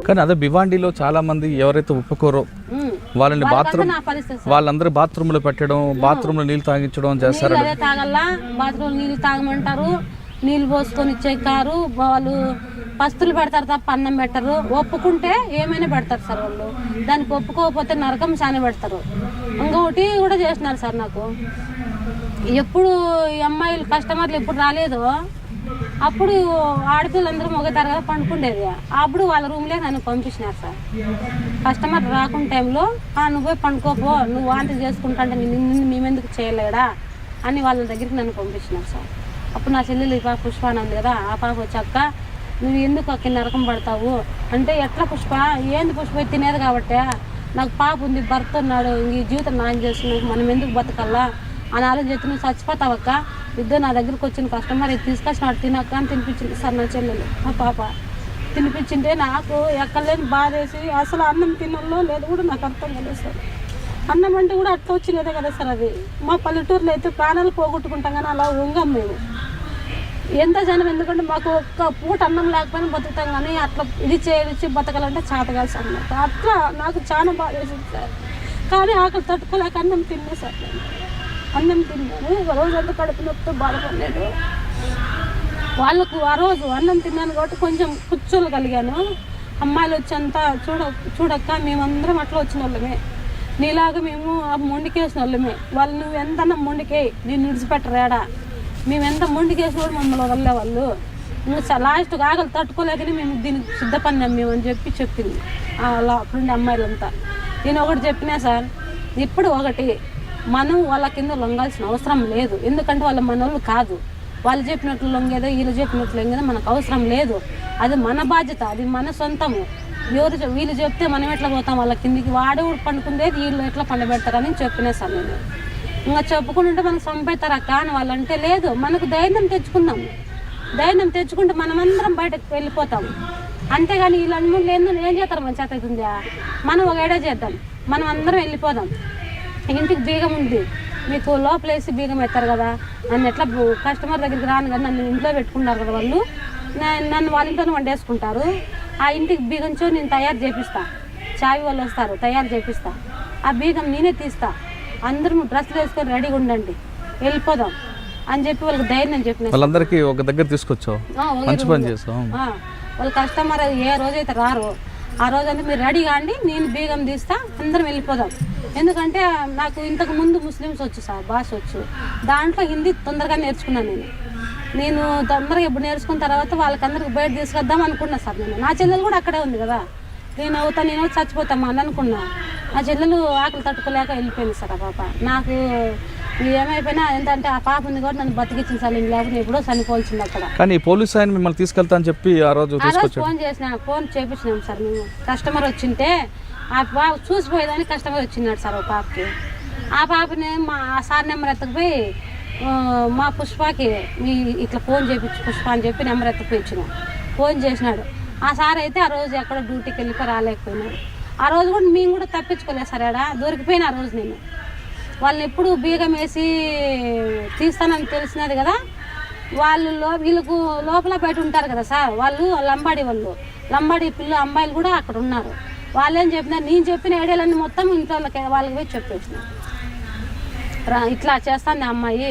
కానీ అదే భివాండిలో చాలా మంది ఎవరైతే ఒప్పుకోరో వాళ్ళని వాళ్ళందరూ బాత్రూమ్ లో పెట్టడం, బాత్రూమ్ లో నీళ్ళు తాగించడం చేస్తారు. తాగల్లా బాత్రూమ్ నీళ్ళు తాగమంటారు, నీళ్ళు పోసుకొని ఇచ్చేకారు. వాళ్ళు పస్తులు పెడతారు తప్ప అన్నం పెట్టరు. ఒప్పుకుంటే ఏమైనా పెడతారు సార్ వాళ్ళు, దానికి ఒప్పుకోకపోతే నరకం సాని పెడతారు. ఇంకొకటి కూడా చేస్తున్నారు సార్, నాకు ఎప్పుడు ఈ అమ్మాయిలు కస్టమర్లు ఎప్పుడు రాలేదో అప్పుడు ఆడపిల్లలందరూ మొగతారు కదా పండుకుండేది, అప్పుడు వాళ్ళ రూమ్లే నన్ను పంపించినారు సార్. కస్టమర్ రాకుండా టైంలో నువ్వు పోయి పండుకోపో, నువ్వు వాంతి చేసుకుంటా అంటే మేమెందుకు చేయలేడా అని వాళ్ళ దగ్గరికి నన్ను పంపించినారు సార్. అప్పుడు నా చెల్లెలు ఈ పాప పుష్ప అని ఉంది కదా, ఆ పాప వచ్చాక నువ్వు ఎందుకు అక్కడ నరకం పడతావు అంటే, ఎట్లా పుష్ప ఏంది పుష్ప తినేది కాబట్టి నాకు పాప ఉంది, భర్త ఉన్నాడు, ఈ జీవితం నాయం చేస్తున్నావు, మనం ఎందుకు బతకల్లా అని ఆలోచించి నువ్వు చచ్చిపోతావక్క, ఇద్దరు నా దగ్గరకు వచ్చిన కస్టమర్ ఇది తీసుకొచ్చినాడు తినక్క అని తినిపించింది సార్ నా చెల్లెలు. మా పాప తినిపించింటే నాకు ఎక్కడలేని బాధ వేసి అసలు అన్నం తినల్లో లేదు కూడా నాకు అర్థం కాలేదు సార్. అన్నం అంటే కూడా అట్లా వచ్చినదే కదా సార్. అది మా పల్లెటూరులో అయితే ప్రాణాలు పోగొట్టుకుంటాం కానీ అలా వంగం మేము ఎంత జనం, ఎందుకంటే మాకు ఒక్క పూట అన్నం లేకపోయినా బతుకుతాం కానీ అట్లా ఇది చేయించి బతకాలంటే చేతగాల్సి అన్నమాట. అట్లా నాకు చాలా బాధ వేసింది సార్. కానీ ఆకలి తట్టుకోలేక అన్నం తిన్నా సార్. నేను అన్నం తిన్నాను, ఒక రోజు అంతా కడుపు నొప్పితో బాధపడలేదు. వాళ్ళకు ఆ రోజు అన్నం తిన్నాను కాబట్టి కొంచెం కూర్చోగలిగాను. అమ్మాయిలు వచ్చేంతా చూడక్క మేమందరం అట్లా వచ్చిన వాళ్ళమే, నీలాగా మేము మొండికేసిన వాళ్ళమే. వాళ్ళు నువ్వు ఎంతన్నా మొండికే నేను విడిచిపెట్టరాడా, మేము ఎంత మొండికేసిన కూడా మమ్మల్ని వదిలే వాళ్ళు. నువ్వు లాస్ట్ ఆకలి తట్టుకోలేకనే మేము దీనికి సిద్ధపడినాం మేము అని చెప్పింది అలా అప్పుడుండే అమ్మాయిలంతా. నేను ఒకటి చెప్పినా సార్, ఇప్పుడు ఒకటి మనం వాళ్ళ కింద లొంగాల్సిన అవసరం లేదు. ఎందుకంటే వాళ్ళ మనోళ్ళు కాదు, వాళ్ళు చెప్పినట్లు లొంగేదో వీళ్ళు చెప్పినట్లు లొంగేదో మనకు అవసరం లేదు. అది మన బాధ్యత, అది మన సొంతము. వీళ్ళు చెప్తే మనం ఎట్లా పోతాం వాళ్ళ కిందికి, వాడు పండుకుండేది వీళ్ళు ఎట్లా పండబెడతారని చెప్పినా సార్ నేను. ఇంకా చెప్పుకుంటుంటే మనకు చంపేస్తారా కానీ వాళ్ళంటే లేదు, మనకు ధైర్యం తెచ్చుకుందాం. ధైర్యం తెచ్చుకుంటే మనమందరం బయటకు వెళ్ళిపోతాం. అంతేగాని వీళ్ళందరూ లేదు ఏం చేస్తారు మన చేత అవుతుందా, మనం ఒక ఏడా చేద్దాం, మనం అందరం వెళ్ళిపోదాం. ఇంటికి బీగం ఉంది మీకు, లోపలేసి బీగం ఎత్తారు కదా, నన్ను ఎట్లా కస్టమర్ దగ్గరికి రాను కదా, నన్ను ఇంట్లో పెట్టుకున్నారు కదా వాళ్ళు, నన్ను వాళ్ళ ఇంట్లోనే వండేసుకుంటారు. ఆ ఇంటికి బీగంచో నేను తయారు చేపిస్తా, చావి వాళ్ళు వస్తారు తయారు చేపిస్తా, ఆ బీగం నేనే తీస్తా, అందరూ డ్రెస్సులు వేసుకొని రెడీగా ఉండండి వెళ్ళిపోదాం అని చెప్పి వాళ్ళకి ధైర్యం చెప్పిన. వాళ్ళందరికీ ఒక దగ్గర తీసుకొచ్చావు, మంచి పని చేస్తాం. వాళ్ళు కస్టమర్ ఏ రోజైతే రారో ఆ రోజంతా మీరు రెడీ కాండి, నేను బీగం తీస్తా, అందరం వెళ్ళిపోదాం. ఎందుకంటే నాకు ఇంతకు ముందు ముస్లిమ్స్ వచ్చు సార్, భాష వచ్చు, దాంట్లో హిందీ తొందరగా నేర్చుకున్నాను. నేను తొందరగా ఇప్పుడు నేర్చుకున్న తర్వాత వాళ్ళకందరికి బయట తీసుకొద్దాం అనుకున్నా సార్. నా చెల్లెలు కూడా అక్కడే ఉంది కదా, నేను చచ్చిపోతామా అని అనుకున్నా. నా చెల్లెలు ఆకలి తట్టుకోలేక వెళ్ళిపోయింది సార్. ఆ పాప నాకు ఏమైపోయినా ఏంటంటే ఆ పాప ఉంది కూడా నన్ను బతికిచ్చింది సార్, లేకపోతే ఎప్పుడో చనిపోవాల్సింది అక్కడ. కానీ పోలీసు ఆయన మిమ్మల్ని తీసుకెళ్తా అని చెప్పి ఆ రోజు ఫోన్ చేపించినాం సార్ మేము. కస్టమర్ వచ్చింటే ఆ పాప చూసిపోయేదాన్ని కస్టమర్ వచ్చినాడు సార్ ఒక పాపకి. ఆ పాపని మా సార్ నెంబర్ ఎత్తకపోయి మా పుష్పకి మీ ఇట్లా ఫోన్ చేయించు పుష్ప అని చెప్పి నెంబర్ ఎత్తకపోయించిన ఫోన్ చేసినాడు. ఆ సార్ అయితే ఆ రోజు ఎక్కడ డ్యూటీకి వెళ్ళిపోయి రాలేకపోయినాడు. ఆ రోజు కూడా మేము కూడా తప్పించుకోలేదు సార్, ఆడ దొరికిపోయిన ఆ రోజు నేను. వాళ్ళని ఎప్పుడు బీగం వేసి తీస్తానని తెలిసినది కదా, వాళ్ళు వీళ్ళకు లోపల బయట ఉంటారు కదా సార్, వాళ్ళు లంబాడి లంబాడి అమ్మాయిలు కూడా అక్కడ ఉన్నారు. వాళ్ళేం చెప్పినారు, నేను చెప్పిన ఐడియాలన్నీ మొత్తం ఇంట్లో వాళ్ళకి పోయి చెప్పేసిన, ఇట్లా చేస్తాను అమ్మాయి,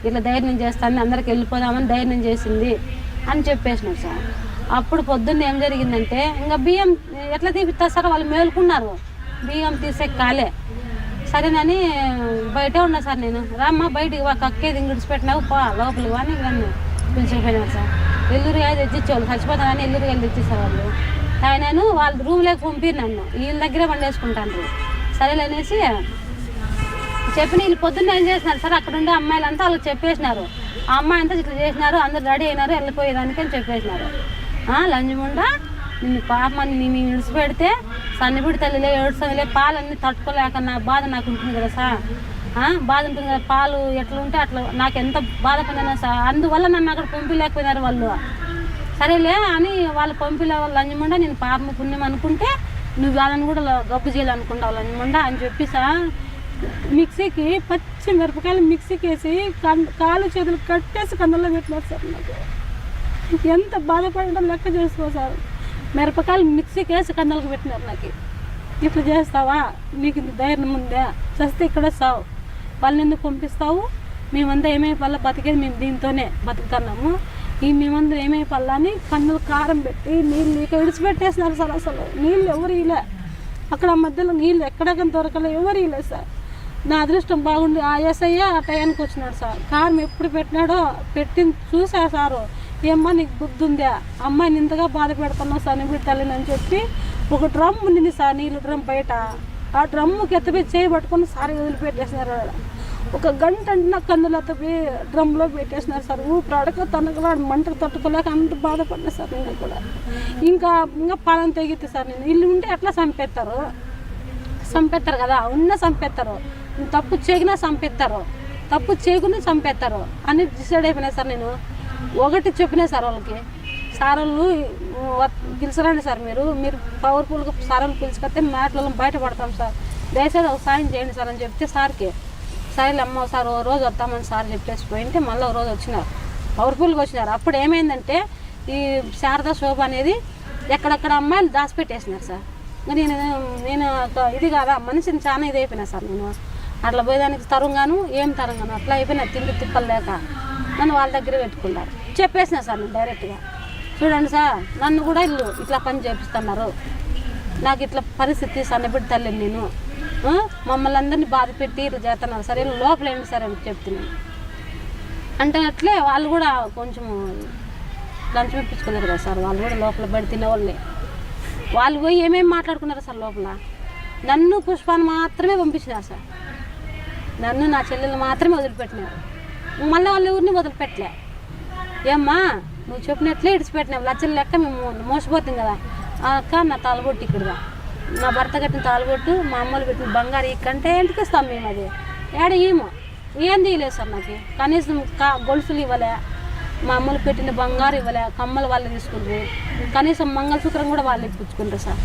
ఇట్లా ధైర్యం చేస్తాను, అందరికి వెళ్ళిపోదామని ధైర్యం చేసింది అని చెప్పేసినారు సార్. అప్పుడు పొద్దున్న ఏం జరిగిందంటే, ఇంకా బియ్యం ఎట్లా తీపిస్తారు సార్, వాళ్ళు మేలుకున్నారు, బియ్యం తీసే కాలే. సరేనని బయటే ఉన్నా సార్ నేను, రామ్మా బయటికి కక్కేది విడిచిపెట్టినావు పా లోపలికి అని ఇవన్నీ పిలిచిపోయినారు సార్. ఎల్లురికాయ తెచ్చిచ్చేవాళ్ళు, చచ్చిపోతానని ఎల్లురికాయలు తెచ్చిస్తారు వాళ్ళు. ఆయన వాళ్ళ రూమ్లోకి పంపిరు నన్ను, వీళ్ళ దగ్గరే వండేసుకుంటాను. సరేలేనేసి చెప్పిన వీళ్ళు పొద్దున్న ఏం చేసినారు సార్, అక్కడ ఉండే అమ్మాయిలంతా వాళ్ళకి చెప్పేసినారు, ఆ అమ్మాయి అంతా ఇట్లా చేసినారు, అందరు రెడీ అయినారు వెళ్ళిపోయేదానికి అని చెప్పేసినారు. లంజముండా నిన్ను పాపని నేను విడిచిపెడితే సన్నిపిడి తల్లిలే ఏడుసనిలే పాలన్నీ తట్టుకోలేక నా బాధ నాకు ఉంటుంది కదా సార్, బాధ ఉంటుంది కదా, పాలు ఎట్లా ఉంటే అట్లా నాకు ఎంత బాధపడినా సార్, అందువల్ల నన్ను అక్కడ పంపిలేకపోయినారు వాళ్ళు. సరేలే అని వాళ్ళు పంపిలే వాళ్ళు లంజముండా నేను పాపం పుణ్యం అనుకుంటే నువ్వు వాళ్ళని కూడా గబ్బు చేయాలనుకుంటావు లంజముండా అని చెప్పి సార్, మిక్సీకి పచ్చి మిరపకాయలు మిక్సీకి వేసి కాలు చేతులు కట్టేసి కందల్లో పెట్టినారు సార్. నాకు ఎంత బాధపడడం లెక్క చేసుకో సార్. మిరపకాయలు మిక్సీకి వేసి కన్నలకు పెట్టినారు నాకు. ఇట్లా చేస్తావా, నీకు ఇంత ధైర్యం ఉందా, చస్తే ఇక్కడే సావు, వాళ్ళని ఎందుకు పంపిస్తావు, మేమంతా ఏమైపోల్లా బతికేది మేము దీంతోనే బతుకుతున్నాము, మేమందరూ ఏమైపోల్లా అని కన్నులు కారం పెట్టి నీళ్ళు ఇక విడిచిపెట్టేసినారు సార్. అసలు నీళ్ళు ఎవరు ఇలా, అక్కడ మధ్యలో నీళ్ళు ఎక్కడెక్కడ దొరకలే, ఎవరు ఇలా సార్. నా అదృష్టం బాగుండి ఆ ఎస్ఐ ఆ టయానికి వచ్చినాడు సార్. కారం ఎప్పుడు పెట్టినాడో పెట్టింది చూసా సారు, ఏమ్మా నీకు బుద్ధి ఉందా, అమ్మాయిని ఇంతగా బాధ పెడుతున్నావు సన్నిబిడి తల్లిని అని చెప్పి ఒక డ్రమ్ ఉండింది సార్, నీళ్ళు డ్రమ్ బయట, ఆ డ్రమ్ముకి ఎత్తపోయి చేయి పట్టుకొని సార్ వదిలిపెట్టేసినారు. ఒక గంట అంటే కందులు ఎత్తపోయి డ్రమ్లో పెట్టేసినారు సార్. ఊపిరాడక తనకలాడు మంటకు తట్టుకోలేక అంత బాధపడినా సార్ నేను కూడా. ఇంకా పాలన తెగితే సార్ నేను ఇల్లు ఉంటే ఎట్లా చంపేస్తారు కదా, ఉన్న చంపేస్తారు, తప్పు చేయకున్నా చంపేస్తారు, తప్పు చేయకుండా చంపేస్తారు అని డిసైడ్ అయిపోయినా సార్. నేను ఒకటి చెప్పినా సార్ వాళ్ళకి, సార్ వాళ్ళు పిలిచరండి సార్, మీరు పవర్ఫుల్గా సార్ వాళ్ళు పిలుచుకొస్తే మ్యాట్లలో బయటపడతాం సార్, దయచేసి ఒక సాయం చేయండి సార్ అని చెప్తే సార్కి సరే అమ్మ సార్ ఓ రోజు వస్తామని సార్ చెప్పేసి పోయింటే మళ్ళీ ఒక రోజు వచ్చినారు, పవర్ఫుల్గా వచ్చినారు. అప్పుడు ఏమైందంటే ఈ శారదా శోభ అనేది ఎక్కడెక్కడ అమ్మాయిలు దాచిపెట్టేసినారు సార్. నేను ఇది కాదా మనిషిని చాలా ఇది అయిపోయినా సార్. నేను అట్లా పోయేదానికి తరంగాను అట్లా అయిపోయినా, తిండి తిప్పలు లేక నన్ను వాళ్ళ దగ్గర పెట్టుకున్నారు. చెప్పేసిన సార్ నేను డైరెక్ట్గా, చూడండి సార్ నన్ను కూడా ఇల్లు ఇట్లా పని చేపిస్తున్నారు, నాకు ఇట్లా పరిస్థితి సన్నబిడ్డ తల్లిని నేను, మమ్మల్ని అందరినీ బాధ పెట్టి ఇట్లా చేస్తున్నారు సార్, లోపల ఏంటి సార్ అని చెప్తున్నాను అంటే అట్లే వాళ్ళు కూడా కొంచెం లంచం ఇప్పించుకున్నారు కదా సార్. వాళ్ళు కూడా లోపల బడి తినేవాళ్ళే, వాళ్ళు పోయి ఏమేమి మాట్లాడుకున్నారు సార్ లోపల. నన్ను పుష్పాన్ని మాత్రమే పంపించినారు సార్, నన్ను నా చెల్లెలు మాత్రమే వదిలిపెట్టినారు, మళ్ళీ వాళ్ళు ఎవరిని వదిలిపెట్టలే. ఏమ్మా నువ్వు చెప్పినట్లే ఇడిచిపెట్టినావు, లచ్చల లెక్క మేము మోసపోతాం కదా అక్క, నా తాళబొట్టు ఇక్కడదా, నా భర్త కట్టిన తాళబొట్టు, మా అమ్మలు పెట్టిన బంగారు ఇక్కంటే ఎందుకు ఇస్తాం మేము, అది ఏడ ఏమో ఏం తీయలేదు సార్. నాకు కనీసం గొలుసులు ఇవ్వలే, మా అమ్మలు పెట్టిన బంగారు ఇవ్వలే, కమ్మలు వాళ్ళు తీసుకుంటారు, కనీసం మంగళసూత్రం కూడా వాళ్ళు ఇప్పించుకుంటారు సార్.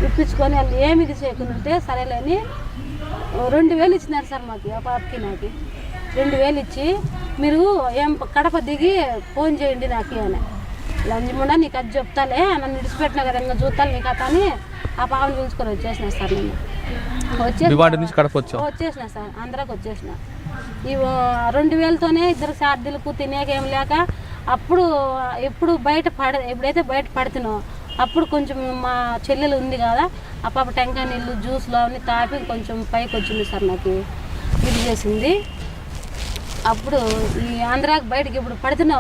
ఇప్పించుకొని వాళ్ళు ఏమి ఇది చేయకుంటే సరేలేని 2000 ఇచ్చినారు సార్ మాకు, ఆ పాపకి నాకు 2000 ఇచ్చి మీరు ఏం కడప దిగి ఫోన్ చేయండి నాకు అని, లంజముండా నీకు అది చెప్తాలే, నన్ను విడిచిపెట్టినా కదా ఇంకా చూస్తాను నీకు అత అని ఆ పాపని పిలుచుకొని వచ్చేసిన సార్. నేను వచ్చేసిన సార్, ఆంధ్రాకి వచ్చేసిన. ఈ 2000తోనే ఇద్దరు సాధ్యులకు తినేకేం లేక అప్పుడు ఎప్పుడైతే బయట పడుతున్నో అప్పుడు కొంచెం మా చెల్లెలు ఉంది కదా, ఆ పాప టెంకాయ నీళ్ళు జ్యూస్లో అవన్నీ తాపి కొంచెం పైకి వచ్చింది సార్, నాకు ఇది చేసింది. అప్పుడు ఈ ఆంధ్రాకి బయటకి ఇప్పుడు పడుతున్నా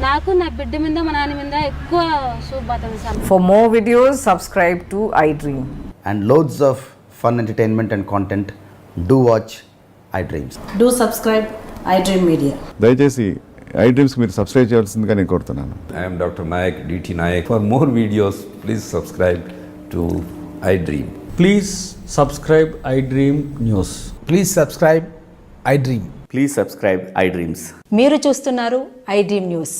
నాకు నా బిడ్డ మీద మా నాన్న మీద ఎక్కువ చూపుతుంది sir. For more videos, subscribe to iDream. And loads of fun entertainment and content, do watch iDreams. Do subscribe iDream Media. దయచేసి iDreams మీరు సబ్స్క్రైబ్ చేయాల్సిందిగా నేను కోరుతున్నాను. I am Dr. Nayak, DT Nayak. For more videos, please subscribe to iDream. Please subscribe iDream News. Please subscribe iDream. Please subscribe iDreams. మీరు చూస్తున్నారు iDream News.